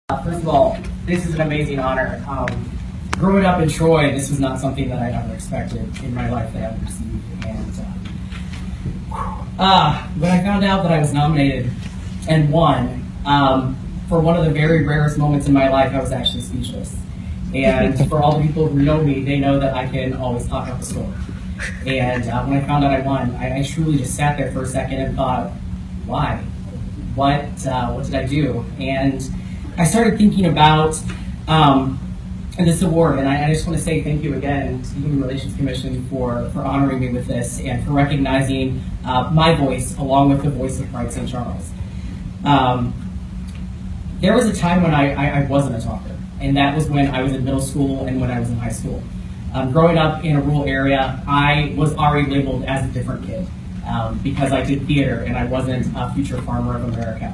First of all, this is an amazing honor. Growing up in Troy, this was not something that I ever expected in my life that I would receive. And when I found out that I was nominated and won, for one of the very rarest moments in my life, I was actually speechless. And for all the people who know me, they know that I can always talk up a storm. And when I found out I won, I truly just sat there for a second and thought, why? What did I do? And I started thinking about this award, and I just want to say thank you again to the Human Relations Commission for honoring me with this and for recognizing my voice along with the voice of Pride St. Charles. There was a time when I wasn't a talker, and that was when I was in middle school and when I was in high school. Growing up in a rural area, I was already labeled as a different kid because I did theater and I wasn't a future farmer of America.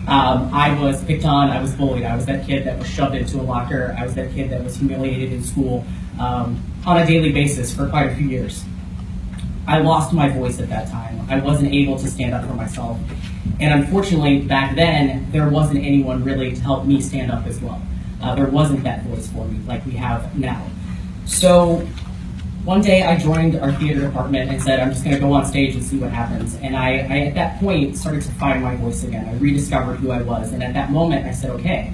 I was picked on, I was bullied, I was that kid that was shoved into a locker, I was that kid that was humiliated in school on a daily basis for quite a few years. I lost my voice at that time. I wasn't able to stand up for myself. And unfortunately, back then, there wasn't anyone really to help me stand up as well. There wasn't that voice for me like we have now. So one day I joined our theater department and said, I'm just going to go on stage and see what happens. And I, at that point, started to find my voice again. I rediscovered who I was. And at that moment, I said, okay,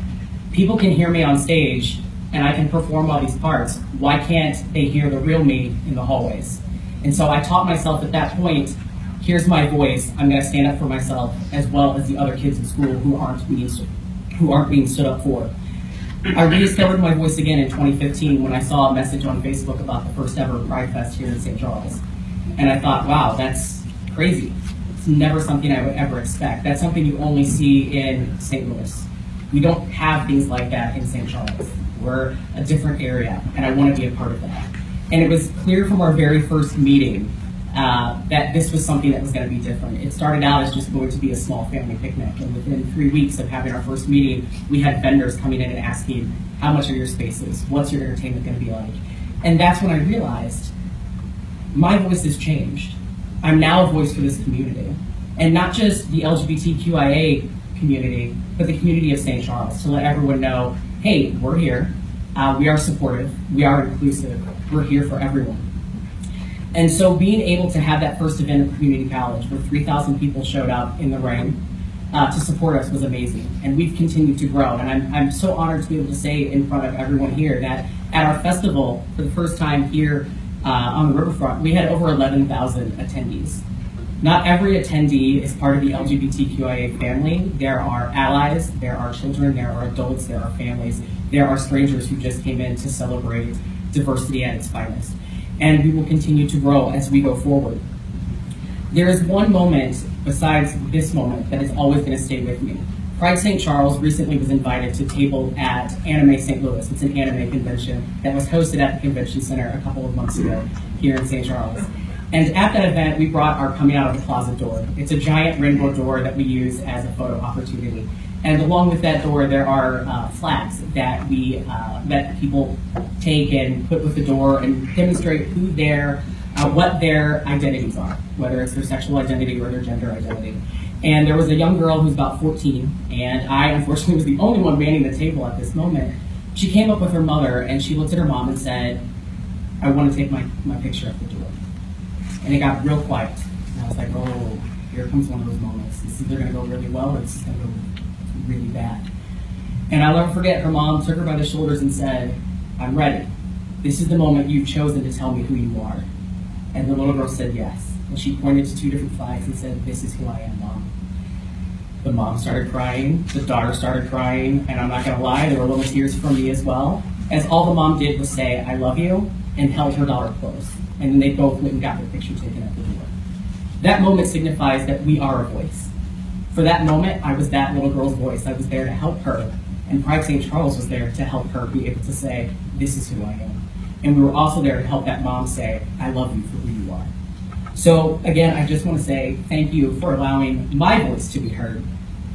people can hear me on stage and I can perform all these parts. Why can't they hear the real me in the hallways? And so I taught myself at that point, here's my voice. I'm going to stand up for myself as well as the other kids in school who aren't being stood up for. I rediscovered my voice again in 2015 when I saw a message on Facebook about the first ever Pride Fest here in St. Charles. And I thought, wow, that's crazy. It's never something I would ever expect. That's something you only see in St. Louis. We don't have things like that in St. Charles. We're a different area, and I want to be a part of that. And it was clear from our very first meeting that this was something that was going to be different. It started out as just going to be a small family picnic, and within 3 weeks of having our first meeting, we had vendors coming in and asking, how much are your spaces? What's your entertainment going to be like? And that's when I realized my voice has changed. I'm now a voice for this community, and not just the LGBTQIA community, but the community of St. Charles, to let everyone know, hey, we're here, we are supportive, we are inclusive, we're here for everyone. And so being able to have that first event at community college where 3,000 people showed up in the rain to support us was amazing. And we've continued to grow. And I'm so honored to be able to say in front of everyone here that at our festival, for the first time here on the riverfront, we had over 11,000 attendees. Not every attendee is part of the LGBTQIA family. There are allies, there are children, there are adults, there are families, there are strangers who just came in to celebrate diversity at its finest. And we will continue to grow as we go forward. There is one moment besides this moment that is always going to stay with me. Pride St. Charles recently was invited to table at Anime St. Louis. It's an anime convention that was hosted at the convention center a couple of months ago here in St. Charles. And at that event, we brought our coming out of the closet door. It's a giant rainbow door that we use as a photo opportunity. And along with that door, there are flags that that people take and put with the door and demonstrate who what their identities are, whether it's their sexual identity or their gender identity. And there was a young girl who's about 14, and I unfortunately was the only one manning the table at this moment. She came up with her mother and she looked at her mom and said, I want to take my picture at the door. And it got real quiet. And I was like, oh, here comes one of those moments. This is either going to go really well or this is going to go really bad. And I'll never forget, her mom took her by the shoulders and said, I'm ready. This is the moment you've chosen to tell me who you are. And the little girl said yes. And she pointed to 2 different flags and said, this is who I am, Mom. The mom started crying, the daughter started crying, and I'm not gonna lie, there were little tears from me as well, as all the mom did was say, I love you, and held her daughter close. And then they both went and got their picture taken at the door. That moment signifies that we are a voice. For that moment, I was that little girl's voice. I was there to help her. And Pride St. Charles was there to help her be able to say, this is who I am. And we were also there to help that mom say, I love you for who you are. So again, I just want to say thank you for allowing my voice to be heard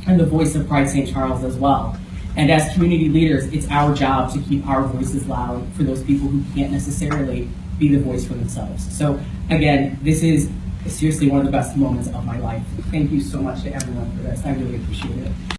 and the voice of Pride St. Charles as well. And as community leaders, it's our job to keep our voices loud for those people who can't necessarily be the voice for themselves. So again, this is seriously one of the best moments of my life. Thank you so much to everyone for this. I really appreciate it.